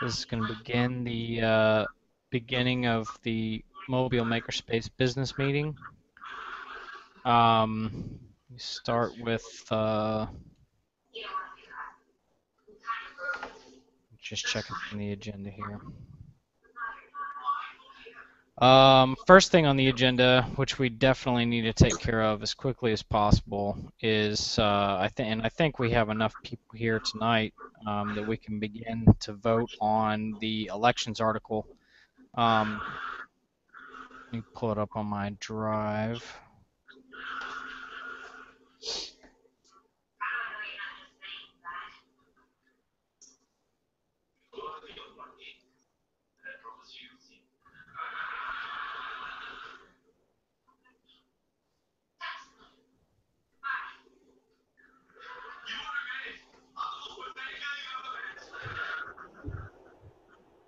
This is going to begin the beginning of the Mobile Makerspace business meeting. We start with just checking the agenda here. First thing on the agenda, which we definitely need to take care of as quickly as possible, is I think we have enough people here tonight that we can begin to vote on the elections article. Let me pull it up on my drive.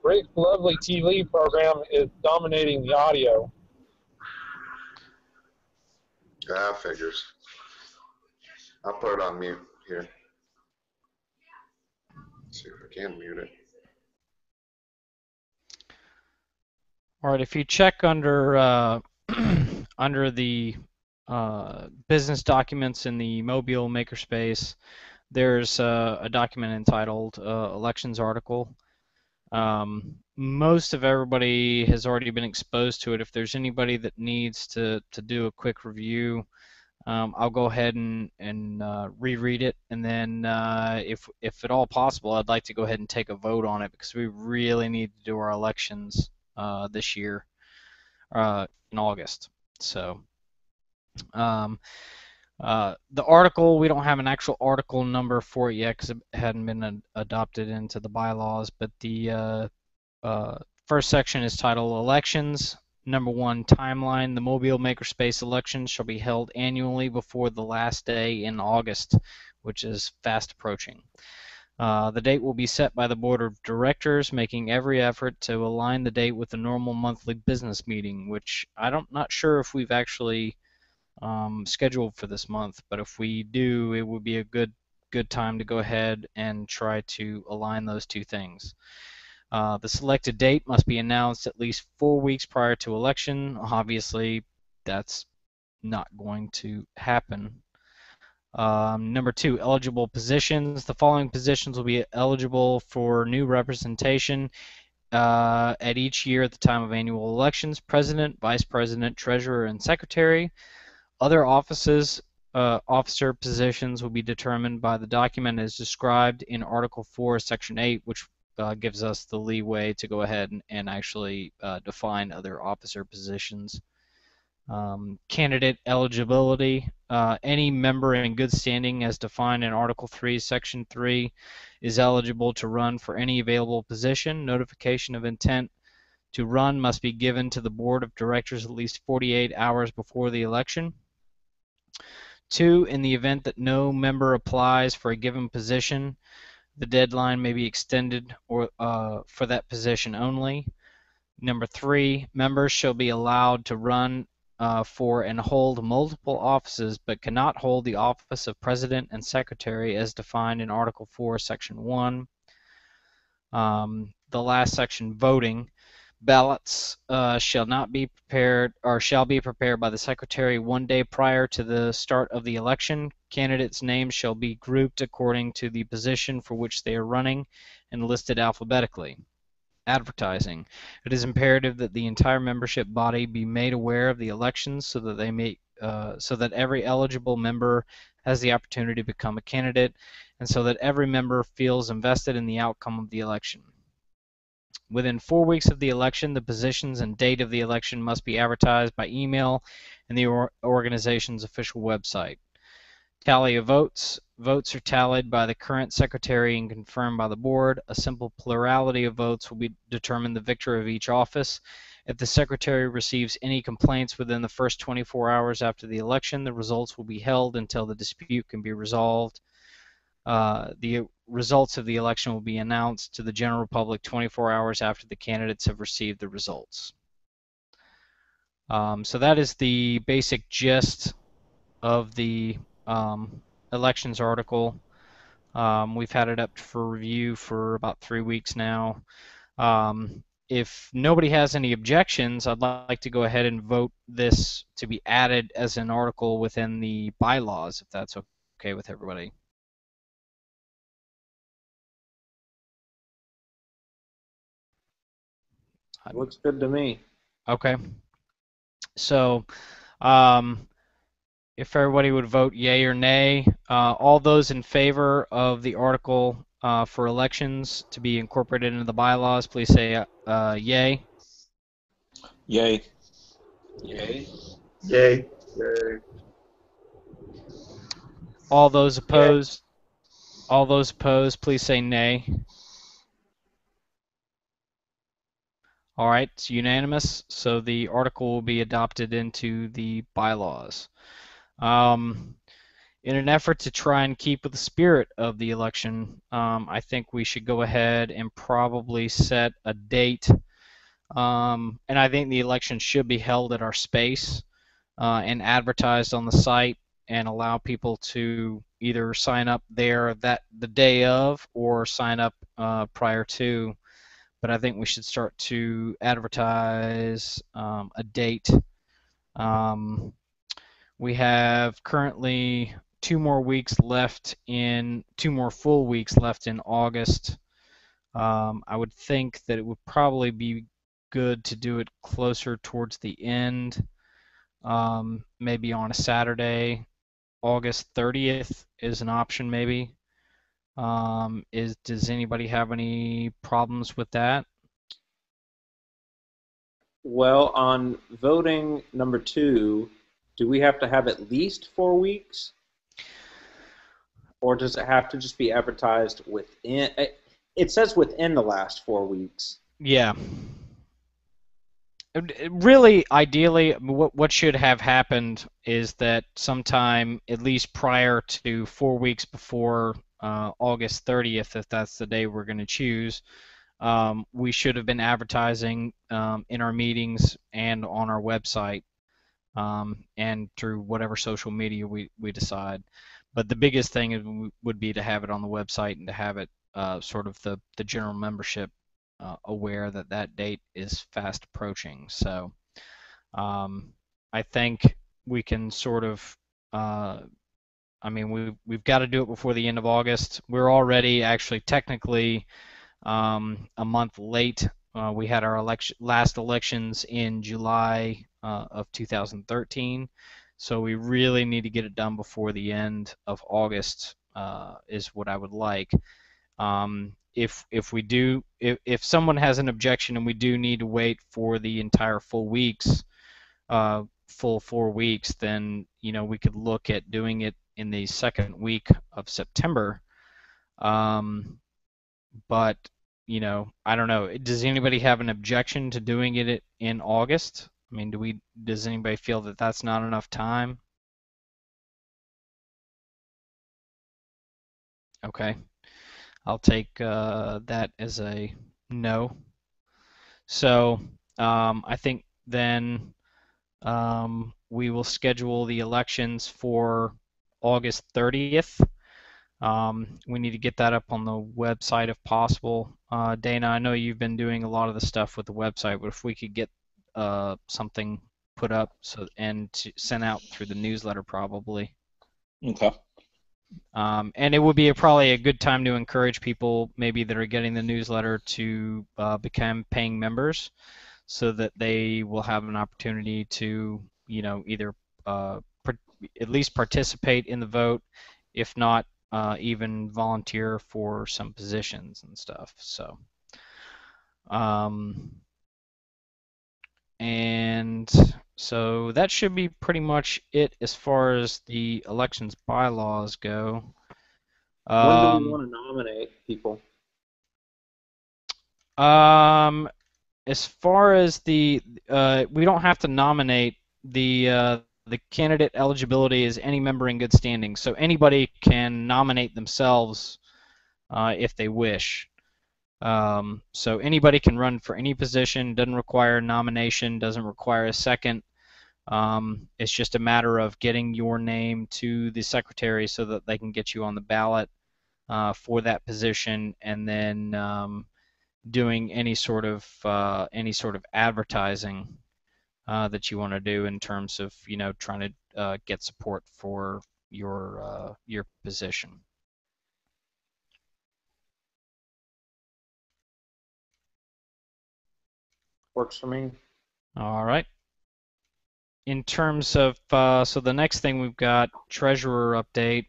Great Lovely TV program is dominating the audio. Figures. I'll put it on mute here. Let's see if I can mute it. All right, if you check under under the business documents in the Mobile Makerspace, there's a document entitled Elections Article. Most of everybody has already been exposed to it. If there's anybody that needs to do a quick review, I'll go ahead and reread it, and then if at all possible, I'd like to go ahead and take a vote on it because we really need to do our elections this year in August. So the article, we don't have an actual article number for it yet because it hadn't been adopted into the bylaws, but the first section is titled Elections. Number 1, timeline. The Mobile Makerspace elections shall be held annually before the last day in August, which is fast approaching. The date will be set by the Board of Directors, making every effort to align the date with the normal monthly business meeting, which I'm not sure if we've actually scheduled for this month, but if we do, it would be a good time to go ahead and try to align those two things. The selected date must be announced at least 4 weeks prior to election. Obviously, that's not going to happen. Number 2, eligible positions. The following positions will be eligible for new representation at each year at the time of annual elections: President, Vice President, Treasurer, and Secretary. Other officer positions will be determined by the document as described in Article 4, Section 8, which gives us the leeway to go ahead and actually define other officer positions. Candidate eligibility. Any member in good standing as defined in Article 3, Section 3 is eligible to run for any available position. Notification of intent to run must be given to the Board of Directors at least 48 hours before the election. 2, in the event that no member applies for a given position, the deadline may be extended or for that position only. Number 3, members shall be allowed to run for and hold multiple offices, but cannot hold the office of President and Secretary as defined in Article 4, Section 1. The last section, voting. Ballots shall be prepared by the Secretary 1 day prior to the start of the election. Candidates' names shall be grouped according to the position for which they are running and listed alphabetically. Advertising. It is imperative that the entire membership body be made aware of the elections so that every eligible member has the opportunity to become a candidate, and so that every member feels invested in the outcome of the election. Within 4 weeks of the election, the positions and date of the election must be advertised by email in the organization's official website. Tally of votes. Votes are tallied by the current secretary and confirmed by the board. A simple plurality of votes will determine the victor of each office. If the secretary receives any complaints within the first 24 hours after the election, the results will be held until the dispute can be resolved. The results of the election will be announced to the general public 24 hours after the candidates have received the results. So that is the basic gist of the elections article. We've had it up for review for about 3 weeks now. If nobody has any objections, I'd like to go ahead and vote this to be added as an article within the bylaws, if that's okay with everybody. Looks good to me. Okay. So, if everybody would vote yay or nay, all those in favor of the article for elections to be incorporated into the bylaws, please say yay. Yay. Yay. Yay. Yay. All those opposed, please say nay. All right, it's unanimous, so the article will be adopted into the bylaws. In an effort to try and keep with the spirit of the election, I think we should go ahead and probably set a date. And I think the election should be held at our space and advertised on the site, and allow people to either sign up there the day of or sign up prior to. But I think we should start to advertise a date. We have currently 2 more full weeks left in August. I would think that it would probably be good to do it closer towards the end, maybe on a Saturday. August 30th is an option, maybe. Does anybody have any problems with that? Well, on voting number 2, do we have to have at least 4 weeks? Or does it have to just be advertised within? It says within the last 4 weeks. Yeah. Really, ideally, what should have happened is that sometime at least prior to 4 weeks before August 30th, if that's the day we're going to choose, we should have been advertising in our meetings and on our website and through whatever social media we decide. But the biggest thing would be to have it on the website and to have it sort of the general membership aware that that date is fast approaching. So I think we can sort of, I mean, we've got to do it before the end of August. We're already actually technically a month late. We had our last elections in July of 2013, so we really need to get it done before the end of August is what I would like. If someone has an objection and we do need to wait for the entire full 4 weeks, then we could look at doing it in the second week of September. But I don't know. Does anybody have an objection to doing it in August? I mean, does anybody feel that that's not enough time? Okay. I'll take that as a no. So I think then we will schedule the elections for August 30th. We need to get that up on the website if possible. Dana, I know you've been doing a lot of the stuff with the website, but if we could get something put up and sent out through the newsletter probably. Okay. And it would be probably a good time to encourage people maybe that are getting the newsletter to become paying members so that they will have an opportunity to, either at least participate in the vote, if not even volunteer for some positions and stuff. So, and so that should be pretty much it as far as the elections bylaws go. When do we want to nominate people? As far as we don't have to nominate. The candidate eligibility is any member in good standing, so anybody can nominate themselves if they wish. So anybody can run for any position, doesn't require a nomination, doesn't require a second. It's just a matter of getting your name to the secretary so that they can get you on the ballot. for that position, and then doing any sort of advertising that you want to do in terms of trying to get support for your position. Works for me. All right. In terms of so the next thing we've got treasurer update.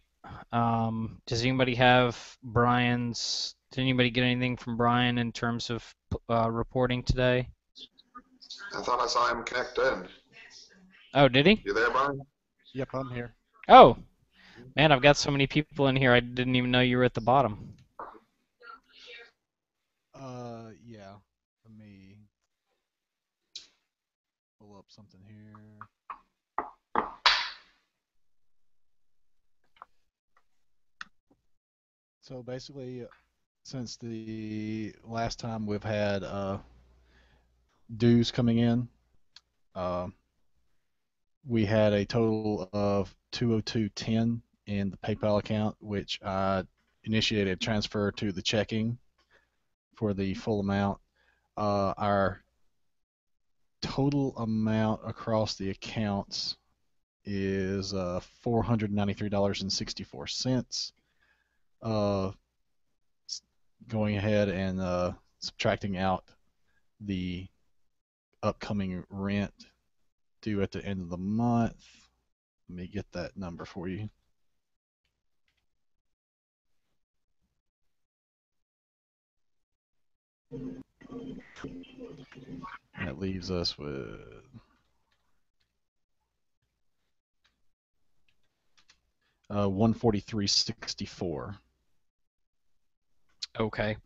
Does anybody have Brian's? Did anybody get anything from Brian in terms of reporting today? I thought I saw him connect in. Oh, did he? You there, Brian? Yep, I'm here. Oh, man, I've got so many people in here. I didn't even know you were at the bottom. Yeah. Let me pull up something here. So basically, since the last time we've had dues coming in, we had a total of $202.10 in the PayPal account, which I initiated a transfer to the checking for the full amount. Our total amount across the accounts is $493.64. Going ahead and subtracting out the upcoming rent due at the end of the month. Let me get that number for you. That leaves us with $143.64. Okay.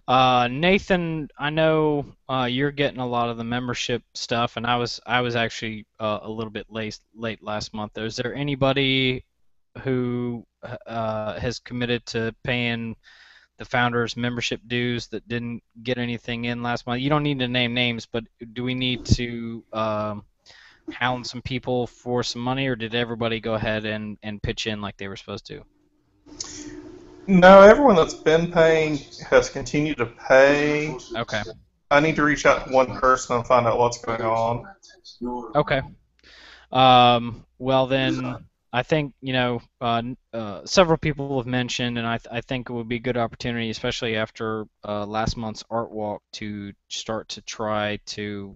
Nathan, I know you're getting a lot of the membership stuff, and I was actually a little bit late last month. Is there anybody who has committed to paying the founders membership dues that didn't get anything in last month? You don't need to name names, but do we need to hound some people for some money, or did everybody go ahead and pitch in like they were supposed to? No, everyone that's been paying has continued to pay. Okay. I need to reach out to one person and find out what's going on. Okay. Well then, I think several people have mentioned, and I think it would be a good opportunity, especially after last month's art walk, to start to try to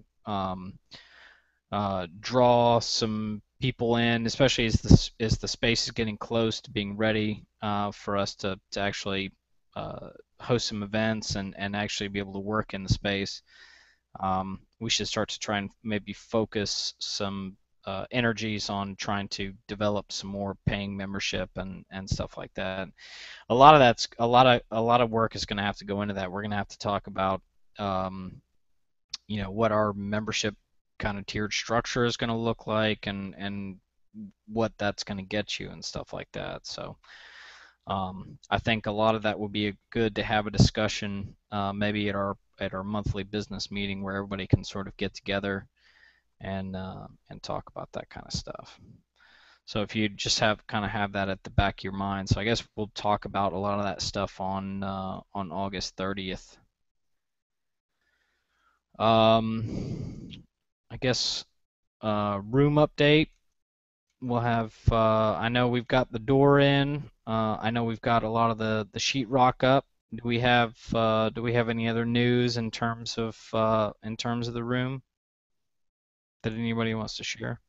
draw some people in, especially as the space is getting close to being ready for us to actually host some events and actually be able to work in the space. We should start to try and maybe focus some energies on trying to develop some more paying membership and stuff like that. A lot of work is going to have to go into that. We're going to have to talk about what our membership kind of tiered structure is going to look like, and what that's going to get you and stuff like that. So I think a lot of that would be good to have a discussion maybe at our monthly business meeting, where everybody can sort of get together and talk about that kind of stuff. So if you just have that at the back of your mind. So I guess we'll talk about a lot of that stuff on August 30th. I guess room update. We'll have. I know we've got the door in. I know we've got a lot of the sheetrock up. Do we have any other news in terms of the room that anybody wants to share?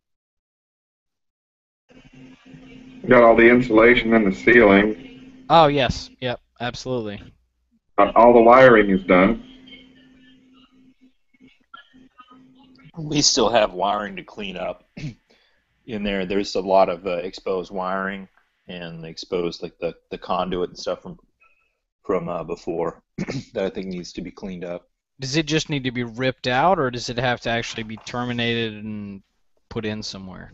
Got all the insulation in the ceiling. Oh yes, yep, absolutely. All the wiring is done. We still have wiring to clean up in there. There's a lot of exposed wiring and exposed, like the conduit and stuff from before that I think needs to be cleaned up. Does it just need to be ripped out, or does it have to actually be terminated and put in somewhere?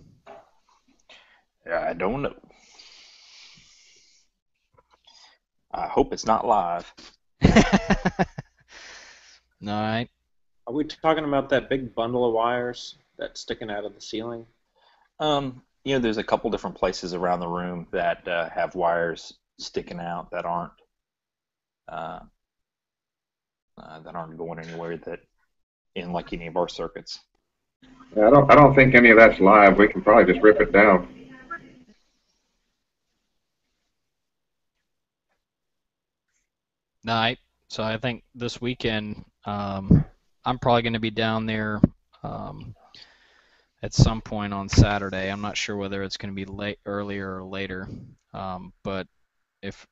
I don't know. I hope it's not live. All right. Are we talking about that big bundle of wires that's sticking out of the ceiling? There's a couple different places around the room that have wires sticking out that aren't going anywhere that in like any of our circuits. Yeah, I don't think any of that's live. We can probably just rip it down. Night. So I think this weekend I'm probably going to be down there at some point on Saturday. I'm not sure whether it's going to be earlier or later, but if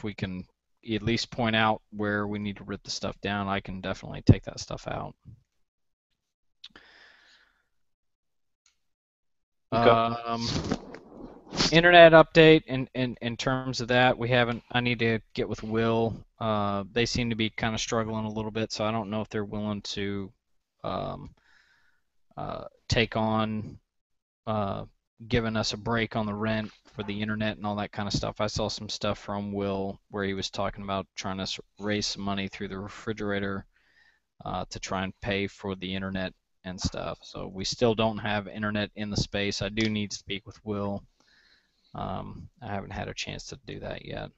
we can at least point out where we need to rip the stuff down, I can definitely take that stuff out. Internet update in terms of that, we haven't. I need to get with Will. They seem to be kind of struggling a little bit, so I don't know if they're willing to take on giving us a break on the rent for the internet and all that kind of stuff. I saw some stuff from Will where he was talking about trying to raise some money through the refrigerator to try and pay for the internet and stuff. So we still don't have internet in the space. I do need to speak with Will. I haven't had a chance to do that yet.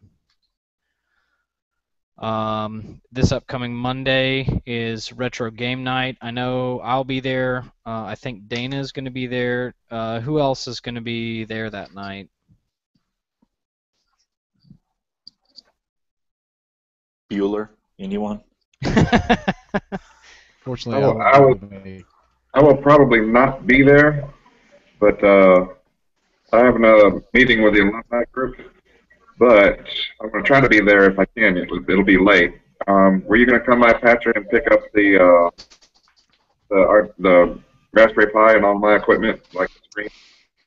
This upcoming Monday is Retro Game Night. I know I'll be there. I think Dana is going to be there. Who else is going to be there that night? Bueller, anyone? Fortunately, I will probably not be there, but I have another meeting with the alumni group. But I'm going to try to be there if I can. It'll be late. Were you going to come by, Patrick, and pick up the Raspberry Pi and all my equipment, like the screen?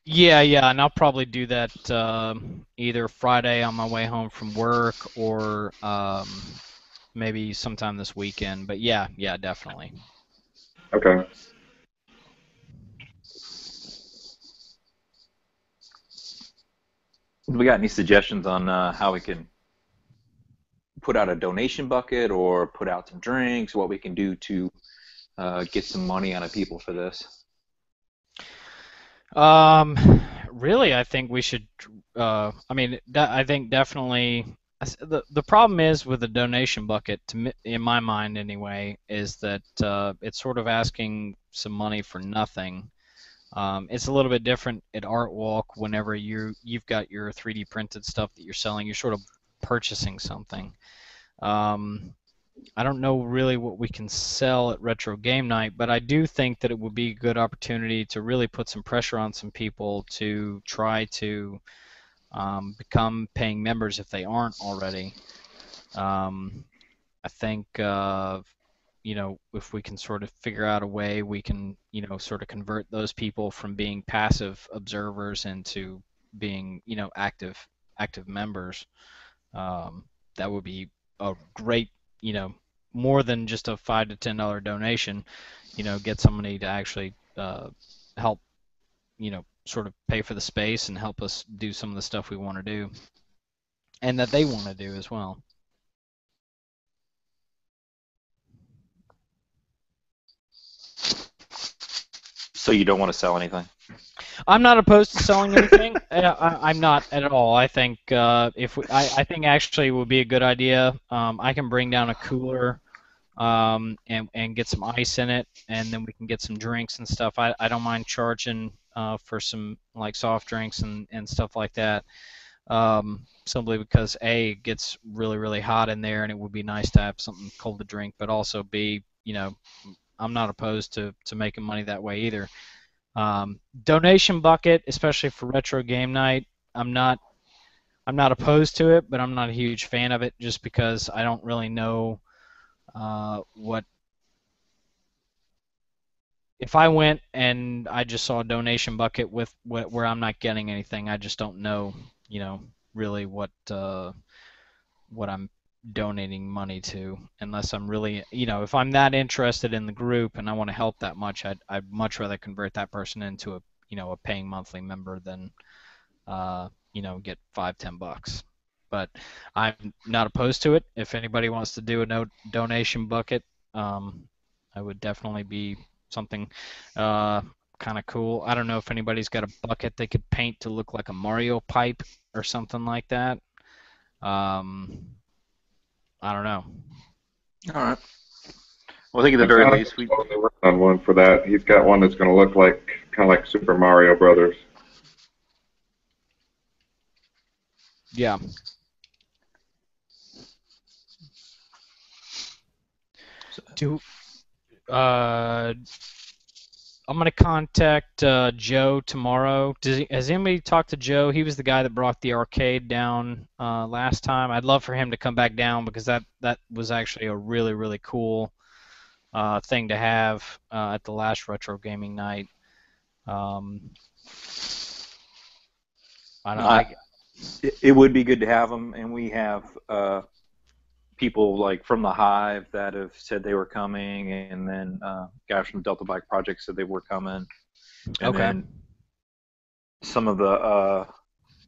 Yeah, and I'll probably do that either Friday on my way home from work or maybe sometime this weekend. But yeah, definitely. Okay. We got any suggestions on how we can put out a donation bucket or put out some drinks, what we can do to get some money out of people for this? Really, I think we should. I think definitely. The problem is with the donation bucket, in my mind anyway, is that it's sort of asking some money for nothing. It's a little bit different at Art Walk. Whenever you've got your 3D printed stuff that you're selling, you're sort of purchasing something. I don't know really what we can sell at Retro Game Night, but I do think that it would be a good opportunity to really put some pressure on some people to try to become paying members if they aren't already. I think if we can sort of figure out a way we can sort of convert those people from being passive observers into being active members. That would be a great more than just a $5 to $10 donation. Get somebody to actually help sort of pay for the space and help us do some of the stuff we want to do and that they want to do as well. So you don't want to sell anything? I'm not opposed to selling anything. I'm not at all. I think I think actually it would be a good idea. I can bring down a cooler and get some ice in it, and then we can get some drinks and stuff. I don't mind charging for some like soft drinks and stuff like that. Simply because A, it gets really, really hot in there, and it would be nice to have something cold to drink. But also B, I'm not opposed to making money that way either. Donation bucket, especially for Retro Game Night, I'm not opposed to it, but I'm not a huge fan of it just because I don't really know what. If I went and I just saw a donation bucket with where I'm not getting anything, I just don't know, really what I'm donating money to, unless I'm really, if I'm that interested in the group and I want to help that much, I'd much rather convert that person into a paying monthly member than get $5-10. But I'm not opposed to it. If anybody wants to do a donation bucket, I would definitely be something kind of cool. I don't know if anybody's got a bucket they could paint to look like a Mario pipe or something like that. I don't know. All right. Well, I think at the very least we. working on one for that. He's got one that's going to look like kind of like Super Mario Brothers. Yeah. I'm gonna contact Joe tomorrow. Has anybody talked to Joe? He was the guy that brought the arcade down last time. I'd love for him to come back down because that was actually a really, really cool thing to have at the last retro gaming night. It would be good to have them, and we have people like from the Hive that have said they were coming, and then guys from Delta Bike Project said they were coming, and then some of the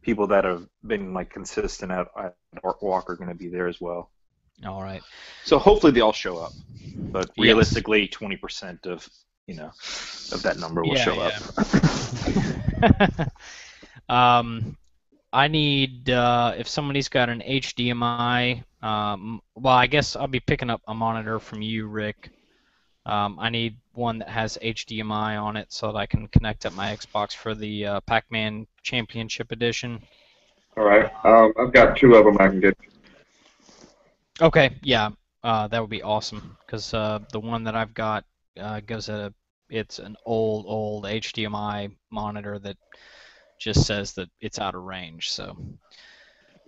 people that have been like consistent at Art Walk are going to be there as well. All right. So hopefully they all show up, but realistically, 20% of that number will show up. I need if somebody's got an HDMI. Well, I guess I'll be picking up a monitor from you, Rick. I need one that has HDMI on it so that I can connect up my Xbox for the Pac-Man Championship Edition. All right. I've got 2 of them I can get. Okay, yeah, that would be awesome because the one that I've got it's an old HDMI monitor that just says that it's out of range. So.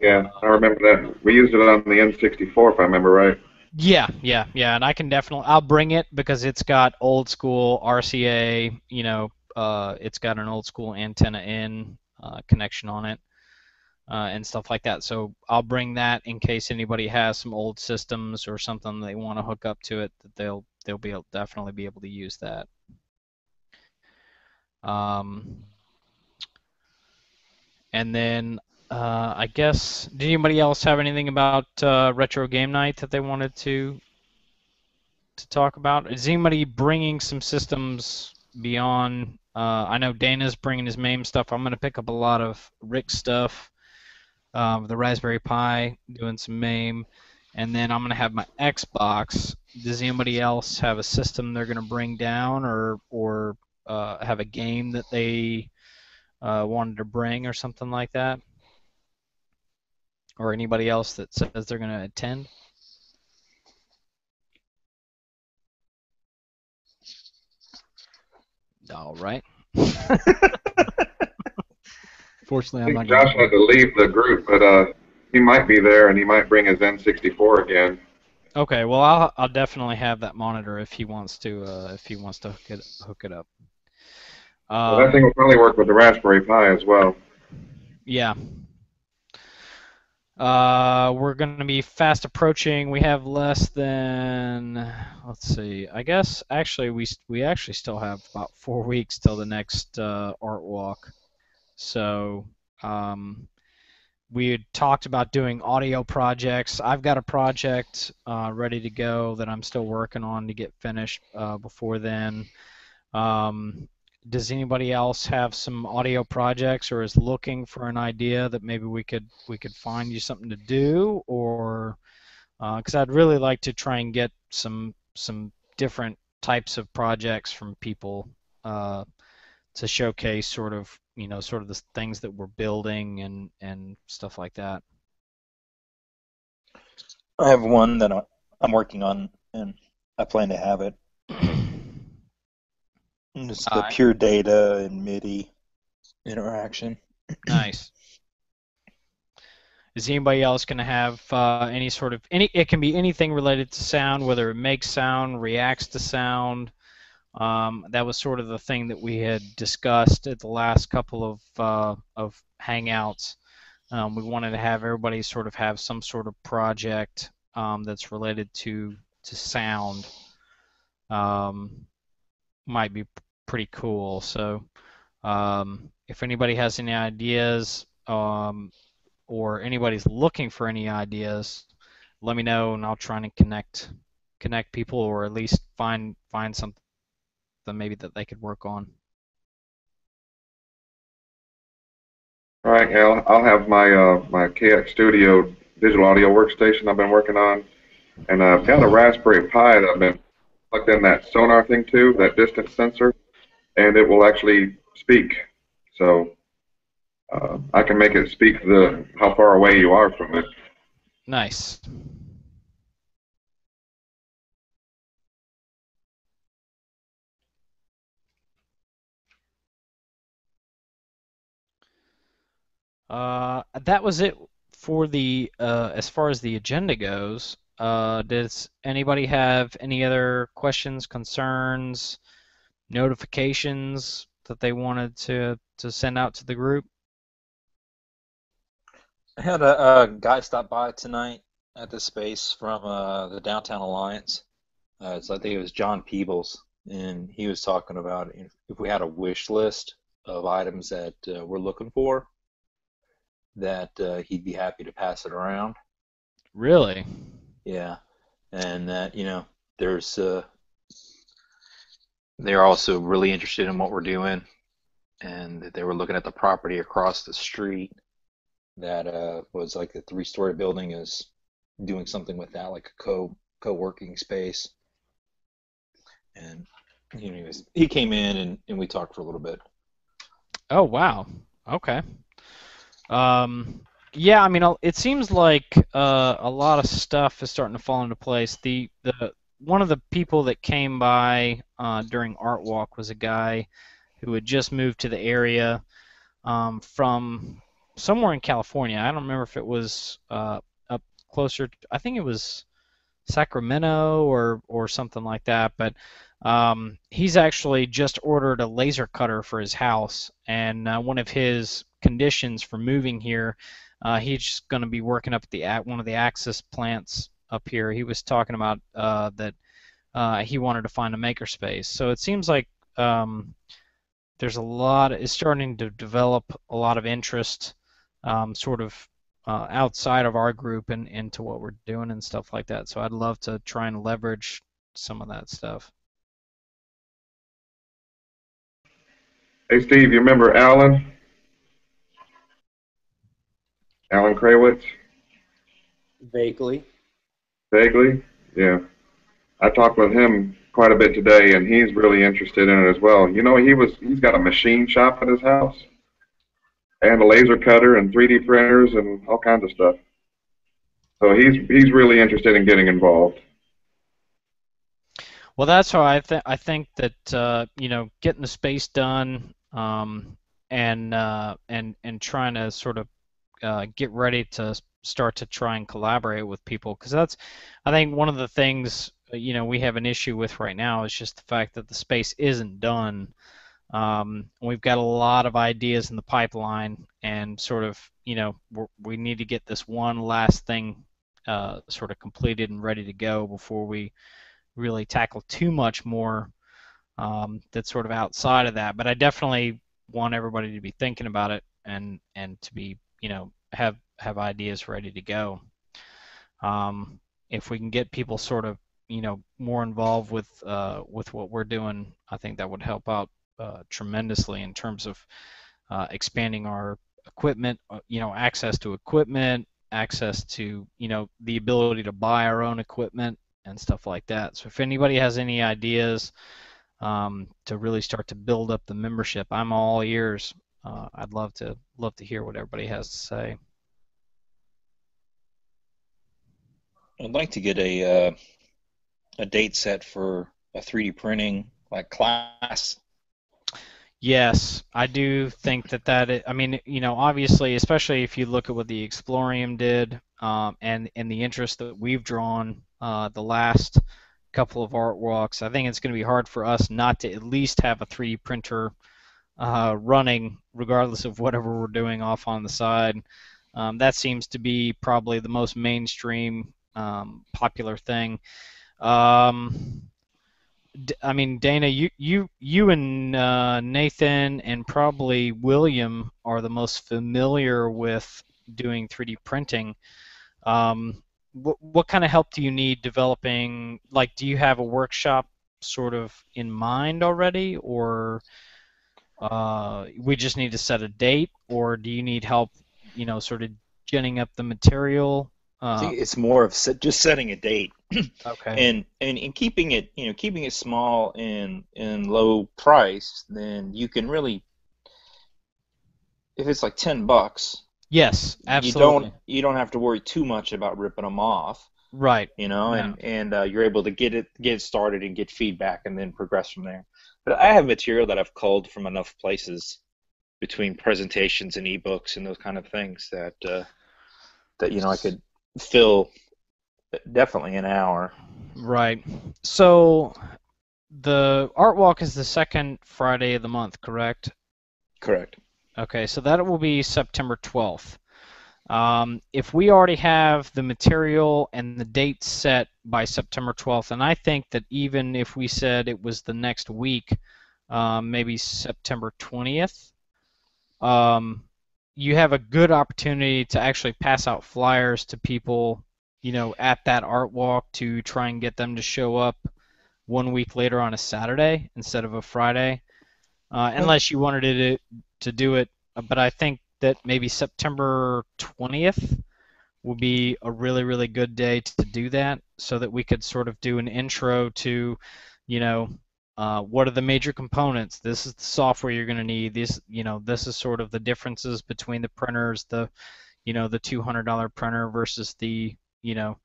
Yeah, I remember that. We used it on the N64, if I remember right. Yeah, and I can I'll bring it because it's got old school RCA, it's got an old school antenna in connection on it and stuff like that. So I'll bring that in case anybody has some old systems or something they want to hook up to it, that they'll definitely be able to use that. And then I guess, did anybody else have anything about Retro Game Night that they wanted to talk about? Is anybody bringing some systems beyond? I know Dana's bringing his MAME stuff. I'm going to pick up a lot of Rick's stuff, the Raspberry Pi, doing some MAME, and then I'm going to have my Xbox. Does anybody else have a system they're going to bring down, or have a game that they wanted to bring or something like that? Or anybody else that says they're going to attend? All right. Fortunately, I think Josh had to leave the group, but he might be there, and he might bring his N64 again. Okay, well, I'll definitely have that monitor if he wants to hook it up. Well, that thing will probably work with the Raspberry Pi as well. Yeah. We're going to be fast approaching. We have less than, let's see, I guess actually we actually still have about 4 weeks till the next Art Walk. So we had talked about doing audio projects. I've got a project ready to go that I'm still working on to get finished before then. Does anybody else have some audio projects or is looking for an idea that maybe we could find you something to do, or because I'd really like to try and get some different types of projects from people to showcase sort of the things that we're building and stuff like that. I have one that I'm working on, and I plan to have it. It's the pure data and MIDI interaction. Nice. Is anybody else going to have any sort of it can be anything related to sound, whether it makes sound, reacts to sound. That was sort of the thing that we had discussed at the last couple of hangouts. We wanted to have everybody sort of have some sort of project that's related to sound. Might be pretty cool. So if anybody has any ideas or anybody's looking for any ideas, let me know and I'll try and connect people, or at least find something maybe that they could work on. All right, Al. I'll have my my KX Studio digital audio workstation I've been working on, and I've got a Raspberry Pi that I've been plugged in that sonar thing to, that distance sensor, and it will actually speak. So I can make it speak how far away you are from it. Nice. That was it for the as far as the agenda goes. Does anybody have any other questions, concerns, notifications that they wanted to send out to the group? I had a guy stop by tonight at the space from the Downtown Alliance. I think it was John Peebles, and he was talking about if we had a wish list of items that we're looking for, that he'd be happy to pass it around. Really? Yeah, and that they're also really interested in what we're doing, and that they were looking at the property across the street that was like a 3-story building, is doing something with that, like a co-working space. And he came in and we talked for a little bit. Oh, wow. Okay. Yeah, I mean, it seems like a lot of stuff is starting to fall into place. The one of the people that came by during Art Walk was a guy who had just moved to the area from somewhere in California. I don't remember if it was up closer. I think it was Sacramento or something like that. But he's actually just ordered a laser cutter for his house, and one of his conditions for moving here, he's going to be working up at one of the Axis plants up here. He was talking about that he wanted to find a makerspace. So it seems like there's it's starting to develop a lot of interest sort of outside of our group and into what we're doing and stuff like that. So I'd love to try and leverage some of that stuff. Hey, Steve, you remember Alan? Alan Krawitz? Vaguely. Vaguely? Yeah. I talked with him quite a bit today, and he's really interested in it as well. You know, he's got a machine shop at his house, and a laser cutter and 3D printers and all kinds of stuff. So he's really interested in getting involved. Well, that's why I think that getting the space done and trying to sort of get ready to start to try and collaborate with people, because I think one of the things we have an issue with right now is just the fact that the space isn't done. We've got a lot of ideas in the pipeline, and sort of we need to get this one last thing sort of completed and ready to go before we really tackle too much more that's sort of outside of that. But I definitely want everybody to be thinking about it and to be have ideas ready to go. If we can get people sort of more involved with what we're doing, I think that would help out tremendously in terms of expanding our equipment, access to equipment, access to the ability to buy our own equipment and stuff like that. So if anybody has any ideas to really start to build up the membership, I'm all ears. I'd love to hear what everybody has to say. I'd like to get a date set for a 3D printing class. Yes, I do think that I mean, obviously, especially if you look at what the Explorium did, and the interest that we've drawn the last couple of art walks, I think it's going to be hard for us not to at least have a 3D printer running, regardless of whatever we're doing off on the side. That seems to be probably the most mainstream popular thing. I mean, Dana, you and Nathan and probably William are the most familiar with doing 3D printing. What kind of help do you need developing? Do you have a workshop sort of in mind already, or we just need to set a date, or do you need help, sort of ginning up the material I think it's more of just setting a date. Okay. And keeping it, keeping it small and low price, then you can really, if it's like $10, Yes, absolutely. you don't have to worry too much about ripping them off, Right. and you're able to get it started and get feedback and then progress from there. But I have material that I've culled from enough places between presentations and ebooks and those kind of things that I could fill definitely an hour. Right. So the Art Walk is the second Friday of the month, correct? Correct. Okay, so that will be September 12th. If we already have the material and the date set by September 12th, and I think that even if we said it was the next week, maybe September 20th, you have a good opportunity to actually pass out flyers to people, at that Art Walk to try and get them to show up 1 week later on a Saturday instead of a Friday, unless you wanted to do it. But I think that maybe September 20th will be a really, really good day to do that, so that we could sort of do an intro to, what are the major components? This is the software you're going to need. This is sort of the differences between the printers, the $200 printer versus the, $8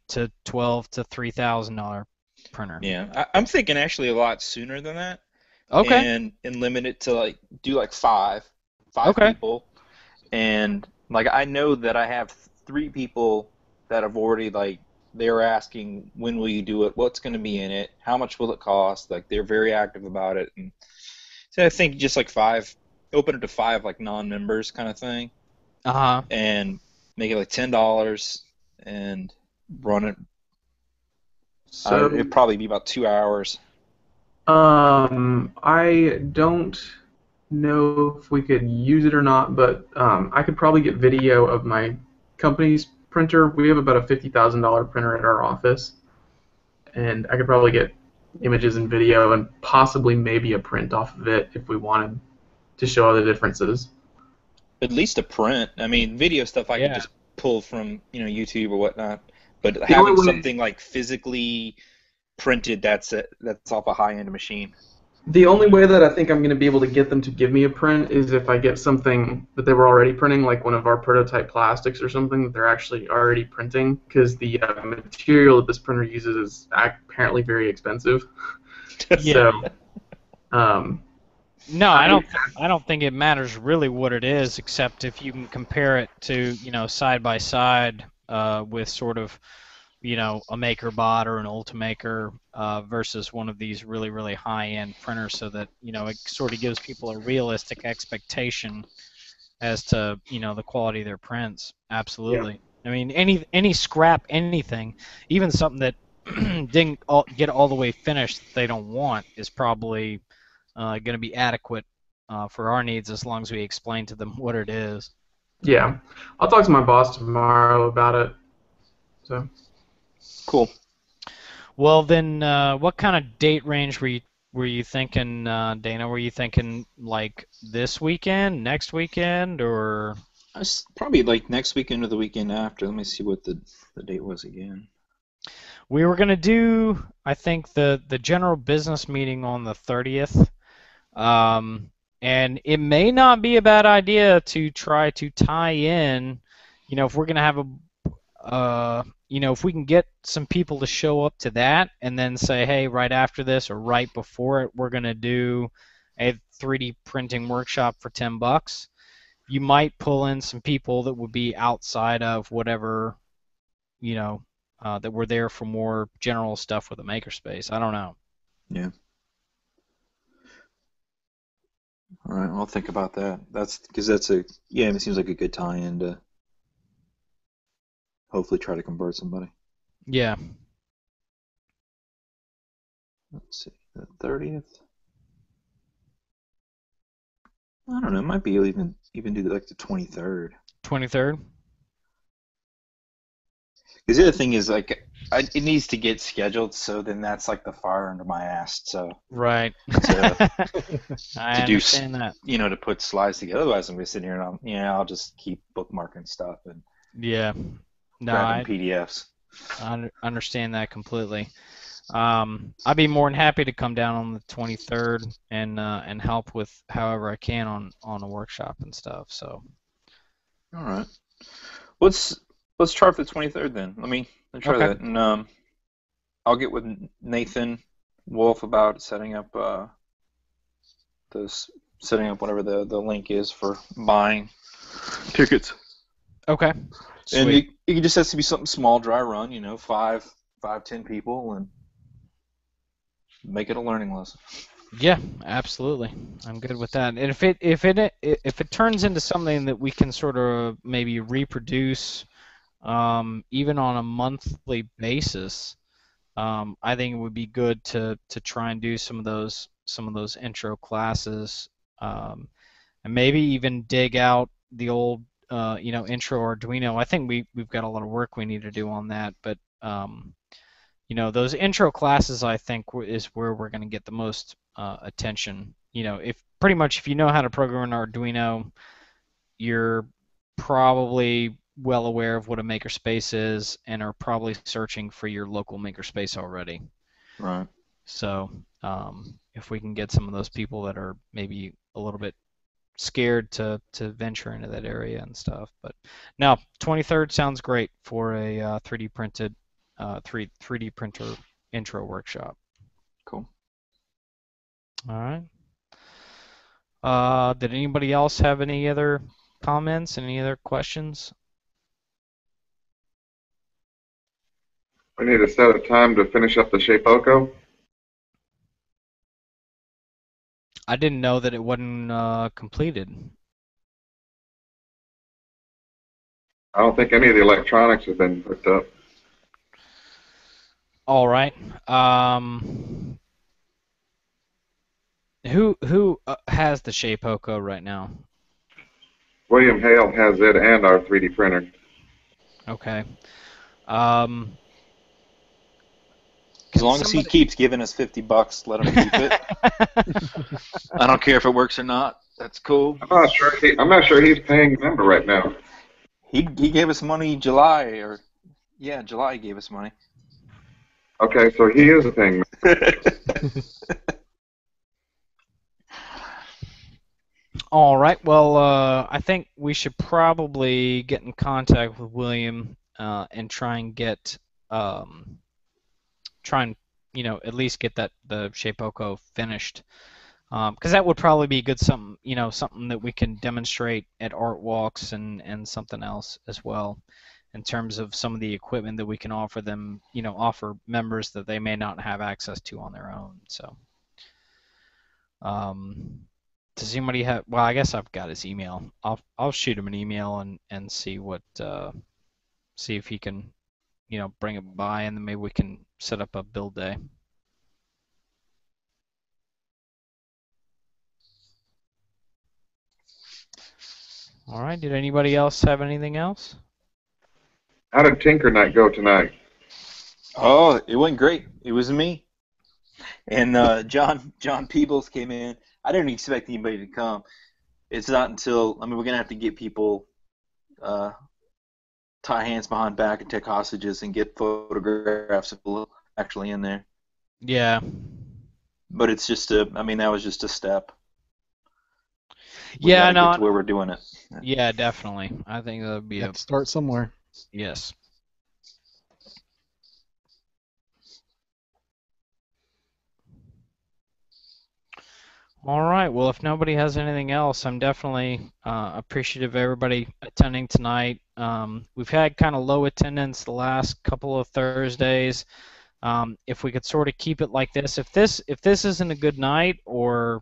to $12 to $3,000 printer. Yeah, I'm thinking actually a lot sooner than that. Okay. And limit it to do five Okay. people, and I know that I have 3 people that have already they're asking, when will you do it, what's going to be in it, how much will it cost. They're very active about it, and so I think just 5, open it to 5 non-members kind of thing. And make it $10 and run it. So it'd probably be about 2 hours. I don't know if we could use it or not, but I could probably get video of my company's printer. We have about a $50,000 printer at our office, and I could probably get images and video and possibly maybe a print off of it if we wanted to show all the differences. At least a print. I mean, video stuff I could just pull from YouTube or whatnot, but The having only way- something physically printed that's off a high-end machine. The only way that I think I'm going to be able to get them to give me a print is if I get something that they were already printing, like one of our prototype plastics or something that they're actually already printing, because the material that this printer uses is apparently very expensive. Yeah. So, no, I don't think it matters really what it is, except if you can compare it to, side by side with sort of, a MakerBot or an Ultimaker versus one of these really, really high-end printers, so that, it sort of gives people a realistic expectation as to, the quality of their prints. Absolutely. Yeah. I mean, any scrap, anything, even something that didn't get all the way finished that they don't want is probably going to be adequate for our needs, as long as we explain to them what it is. Yeah. I'll talk to my boss tomorrow about it. So. Cool. Well, then, what kind of date range were you thinking, Dana? Were you thinking this weekend, next weekend, or? Probably next weekend or the weekend after. Let me see what the date was again. We were gonna do, I think, the general business meeting on the 30th, and it may not be a bad idea to try to tie in, if we're gonna have if we can get some people to show up to that and then say, hey, right after this or right before it, we're going to do a 3D printing workshop for $10, you might pull in some people that would be outside of whatever, that were there for more general stuff with the Makerspace. I don't know. Yeah. All right, I'll think about that. It seems like a good tie-in to hopefully try to convert somebody. Yeah. Let's see, the 30th. I don't know. It might be even do the 23rd. 23rd. Because the other thing is it needs to get scheduled, so then that's the fire under my ass. So right. I understand that. To put slides together. Otherwise, I'm gonna sit here and I'll just keep bookmarking stuff and. Yeah. No, grabbing PDFs. I understand that completely. I'd be more than happy to come down on the 23rd and help with however I can on a workshop and stuff. So. All right. Let's try for the 23rd then. Let me try Okay. that, and I'll get with Nathan Wolf about setting up whatever the link is for buying tickets. Okay. And Sweet. it just has to be something small, dry run. 5-10 people, and make it a learning lesson. Yeah, absolutely. I'm good with that. And if it turns into something that we can sort of maybe reproduce, even on a monthly basis, I think it would be good to try and do some of those intro classes, and maybe even dig out the old intro Arduino. I think we've got a lot of work we need to do on that, but those intro classes I think is where we're going to get the most attention. If you know how to program an Arduino, you're probably well aware of what a makerspace is and are probably searching for your local makerspace already. Right. So if we can get some of those people that are maybe a little bit scared to venture into that area and stuff. But now 23rd sounds great for a 3D printed 3D printer intro workshop. Cool. All right. Did anybody else have any other comments? Any other questions? We need to set a time to finish up the Shapeoko. I didn't know that it wasn't completed. I don't think any of the electronics have been hooked up. All right. Who has the Shapeoko right now? William Hale has it and our 3D printer. Okay. As long as he keeps giving us $50, let him keep it. I don't care if it works or not. That's cool. I'm not sure he's paying a member right now. He gave us money July he gave us money. Okay, so he is a paying member. All right. Well, I think we should probably get in contact with William and try and at least get the Shapeoko finished, because that would probably be good something that we can demonstrate at art walks and something else as well, in terms of some of the equipment that we can offer them, offer members that they may not have access to on their own. So, does anybody have? Well, I guess I've got his email. I'll shoot him an email and see if he can, bring it by, and then maybe we can set up a build day. All right. Did anybody else have anything else? How did Tinker Night go tonight? Oh, it went great. It was me. And John Peebles came in. I didn't expect anybody to come. It's not until, we're going to have to get people, tie hands behind back and take hostages and get photographs of people actually in there. Yeah. But it's just that was just a step. Yeah, Get to where we're doing it. Yeah, definitely. I think that would be start somewhere. Yes. All right. Well, if nobody has anything else, I'm definitely appreciative of everybody attending tonight. We've had kind of low attendance the last couple of Thursdays. If we could sort of keep it like this, if this isn't a good night, or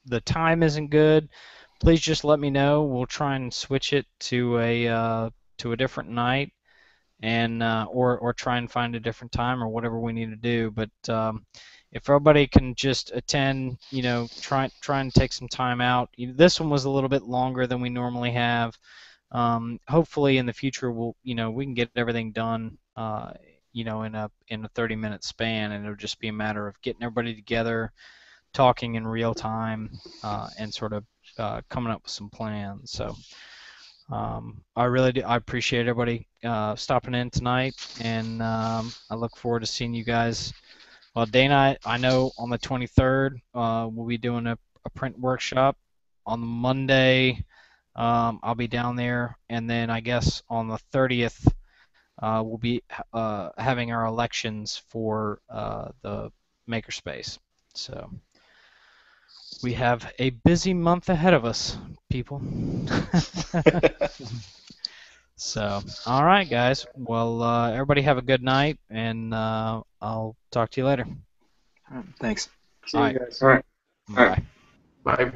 the time isn't good, please just let me know. We'll try and switch it to a different night, and or try and find a different time, or whatever we need to do. But if everybody can just attend, try and take some time out. This one was a little bit longer than we normally have. Hopefully in the future we can get everything done, in a 30-minute span, and it'll just be a matter of getting everybody together, talking in real time, and sort of coming up with some plans. So I really do. I appreciate everybody stopping in tonight, and I look forward to seeing you guys. Well, Dana, I know on the 23rd we'll be doing a print workshop. On Monday, I'll be down there, and then I guess on the 30th we'll be having our elections for the Makerspace. So we have a busy month ahead of us, people. So, all right, guys. Well, everybody have a good night, and I'll talk to you later. Thanks. See All you right. guys. All right. Bye. Bye.